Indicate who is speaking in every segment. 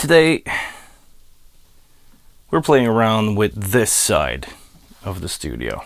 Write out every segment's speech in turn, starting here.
Speaker 1: Today, we're playing around with this side of the studio.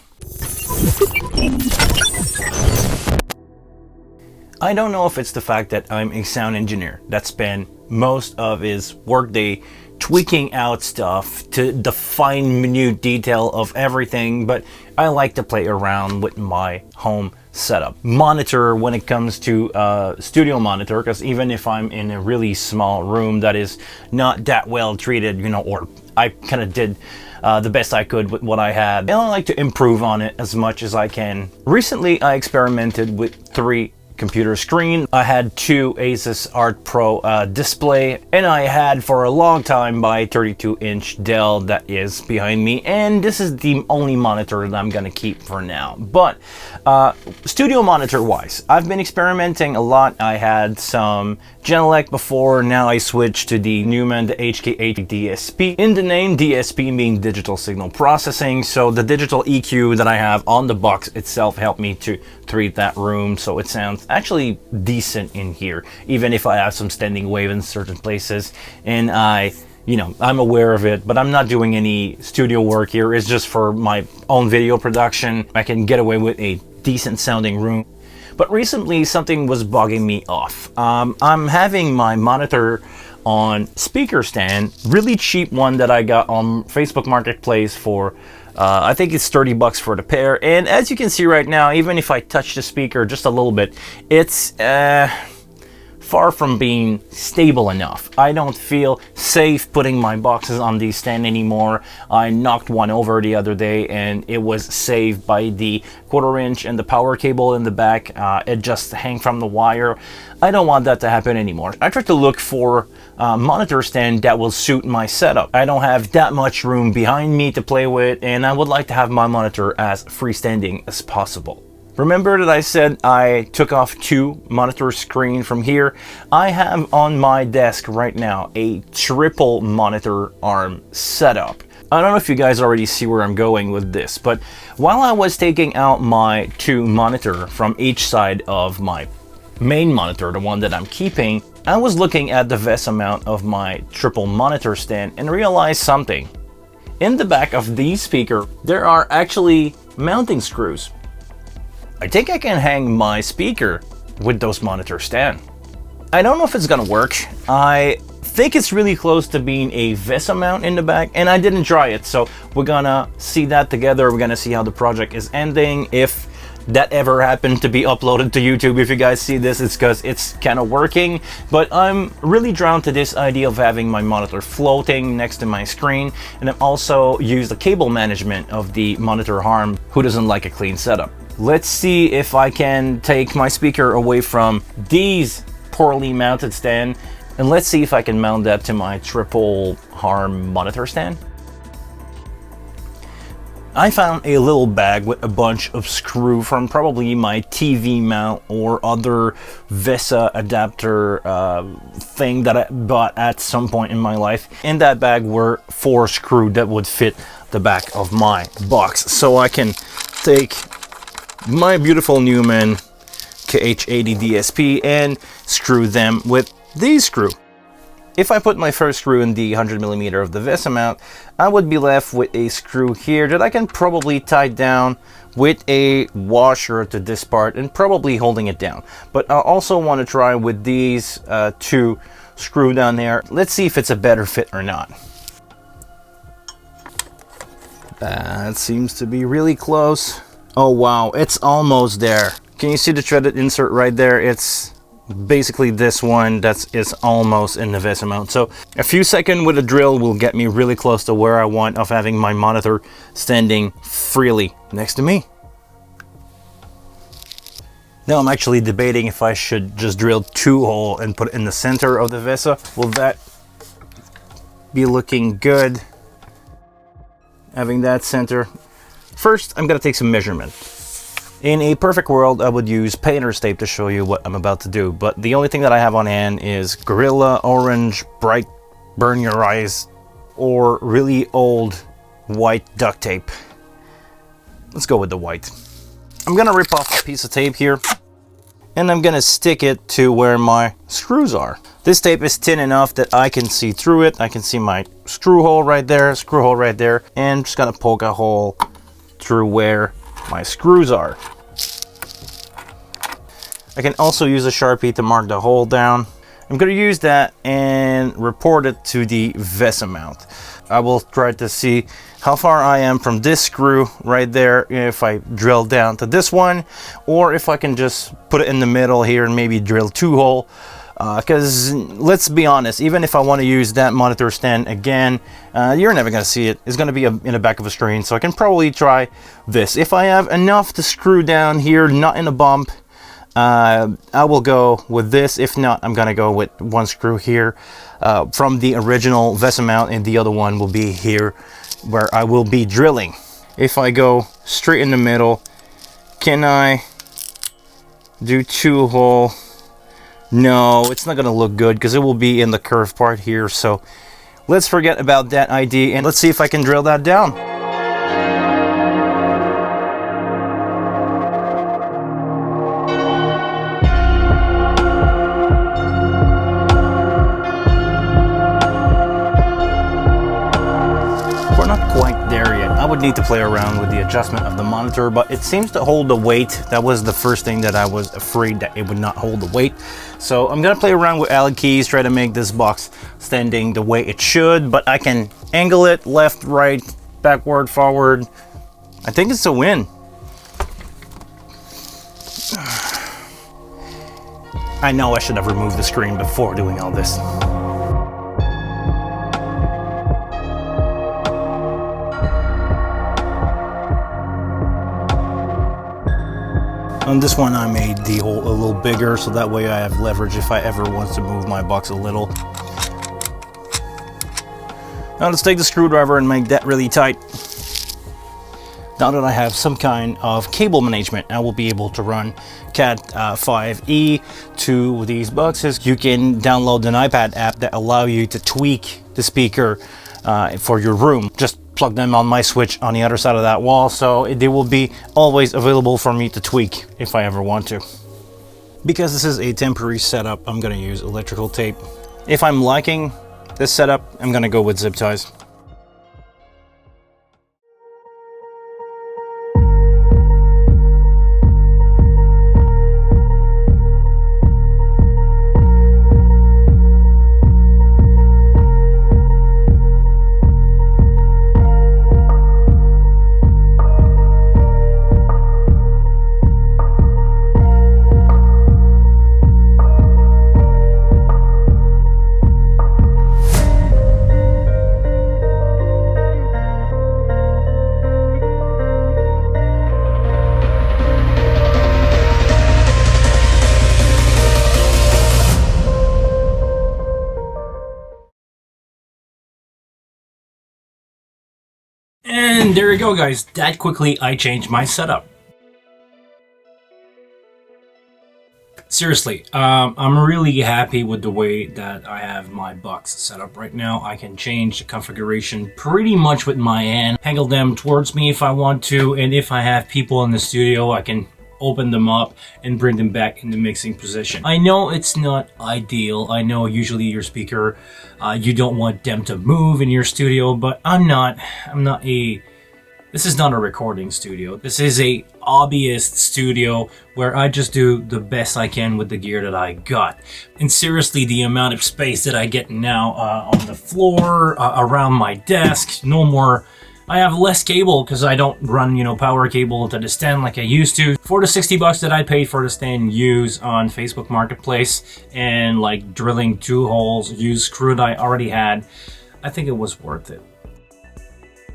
Speaker 1: I don't know if it's the fact that I'm a sound engineer that spent most of his workday tweaking out stuff to the fine minute detail of everything, but I like to play around with my home setup. Monitor when it comes to studio monitor, because even if I'm in a really small room that is not that well treated, or I kind of did the best I could with what I had, and I like to improve on it as much as I can. Recently, I experimented with 3 computer screen. I had 2 Asus Art Pro display, and I had for a long time my 32-inch Dell that is behind me, and this is the only monitor that I'm gonna keep for now. But studio monitor wise, I've been experimenting a lot. I had some Genelec before, now I switched to the Neumann, the HK8 DSP. In the name, DSP means digital signal processing, so the digital EQ that I have on the box itself helped me to treat that room so it sounds actually decent in here, even if I have some standing wave in certain places, and I'm aware of it, but I'm not doing any studio work here. It's just for my own video production. I can get away with a decent sounding room. But recently something was bugging me off. I'm having my monitor on speaker stand, really cheap one that I got on Facebook Marketplace for I think it's 30 bucks for the pair, and as you can see right now, even if I touch the speaker just a little bit, it's far from being stable enough. I don't feel safe putting my boxes on the stand anymore. I knocked one over the other day and it was saved by the 1/4 inch and the power cable in the back. It just hang from the wire. I don't want that to happen anymore. I tried to look for a monitor stand that will suit my setup. I don't have that much room behind me to play with, and I would like to have my monitor as freestanding as possible. Remember that I said I took off 2 monitor screens from here? I have on my desk right now a triple monitor arm setup. I don't know if you guys already see where I'm going with this, but while I was taking out my 2 monitor from each side of my main monitor, the one that I'm keeping, I was looking at the VESA mount of my triple monitor stand and realized something. In the back of the speaker, there are actually mounting screws. I think I can hang my speaker with those monitor stand. I don't know if it's gonna work. I think it's really close to being a VESA mount in the back, and I didn't try it, so we're gonna see that together. We're gonna see how the project is ending. If that ever happened to be uploaded to YouTube, if you guys see this, it's because it's kind of working. But I'm really drawn to this idea of having my monitor floating next to my screen, and I've also used the cable management of the monitor arm. Who doesn't like a clean setup? Let's see if I can take my speaker away from these poorly mounted stand, and let's see if I can mount that to my triple arm monitor stand. I found a little bag with a bunch of screw from probably my TV mount or other VESA adapter thing that I bought at some point in my life. In that bag were 4 screws that would fit the back of my box, so I can take my beautiful Neumann KH80 DSP and screw them with these screws. If I put my first screw in the 100mm of the VESA mount, I would be left with a screw here that I can probably tie down with a washer to this part and probably holding it down. But I also want to try with these 2 screws down there. Let's see if it's a better fit or not. That seems to be really close. Oh wow, it's almost there. Can you see the threaded insert right there? It's basically this one that is almost in the VESA mount. So a few seconds with a drill will get me really close to where I want of having my monitor standing freely next to me. Now I'm actually debating if I should just drill 2 holes and put it in the center of the VESA. Will that be looking good? Having that center. First, I'm gonna take some measurement. In a perfect world, I would use painter's tape to show you what I'm about to do, but the only thing that I have on hand is Gorilla Orange Bright Burn Your Eyes or really old white duct tape. Let's go with the white. I'm gonna rip off a piece of tape here, and I'm gonna stick it to where my screws are. This tape is thin enough that I can see through it. I can see my screw hole right there, and I'm just gonna poke a hole through where my screws are. I can also use a Sharpie to mark the hole down. I'm gonna use that and report it to the VESA mount. I will try to see how far I am from this screw right there, if I drill down to this one, or if I can just put it in the middle here and maybe drill 2 hole. Because let's be honest, even if I want to use that monitor stand again, you're never going to see it. It's going to be in the back of a screen, so I can probably try this. If I have enough to screw down here, not in a bump, I will go with this. If not, I'm going to go with 1 screw here from the original VESA mount, and the other one will be here where I will be drilling. If I go straight in the middle, can I do 2 hole? No, it's not gonna look good because it will be in the curved part here. So let's forget about that idea and let's see if I can drill that down. We're not quite there yet. I would need to play around with the adjustment of the monitor, but it seems to hold the weight. That was the first thing that I was afraid that it would not hold the weight. So I'm gonna play around with Allen keys, try to make this box standing the way it should, but I can angle it left, right, backward, forward. I think it's a win. I know I should have removed the screen before doing all this. On this one, I made the hole a little bigger, so that way I have leverage if I ever want to move my box a little. Now let's take the screwdriver and make that really tight. Now that I have some kind of cable management, I will be able to run Cat 5e to these boxes. You can download an iPad app that allow you to tweak the speaker for your room. Just plug them on my switch on the other side of that wall, so they will be always available for me to tweak if I ever want to. Because this is a temporary setup, I'm gonna use electrical tape. If I'm liking this setup, I'm gonna go with zip ties. And there you go, guys. That quickly I changed my setup. Seriously, I'm really happy with the way that I have my box set up right now. I can change the configuration pretty much with my hand, angle them towards me if I want to, and if I have people in the studio, I can open them up and bring them back in the mixing position. I know it's not ideal. I know usually your speaker, you don't want them to move in your studio, but this is not a recording studio. This is a hobbyist studio where I just do the best I can with the gear that I got. And seriously, the amount of space that I get now on the floor, around my desk, no more. I have less cable because I don't run, power cable to the stand like I used to. For the 60 bucks that I paid for the stand used on Facebook Marketplace and like drilling 2 holes, used screw that I already had, I think it was worth it.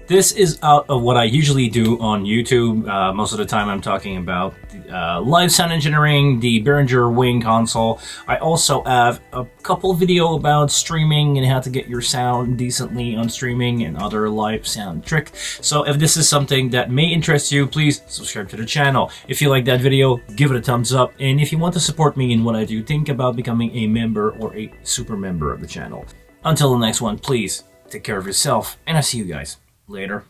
Speaker 1: This is out of what I usually do on YouTube. Most of the time I'm talking about live sound engineering, the Behringer Wing console. I also have a couple video about streaming and how to get your sound decently on streaming and other live sound tricks. So if this is something that may interest you, please subscribe to the channel. If you like that video, give it a thumbs up. And if you want to support me in what I do, think about becoming a member or a super member of the channel. Until the next one, please take care of yourself, and I'll see you guys later.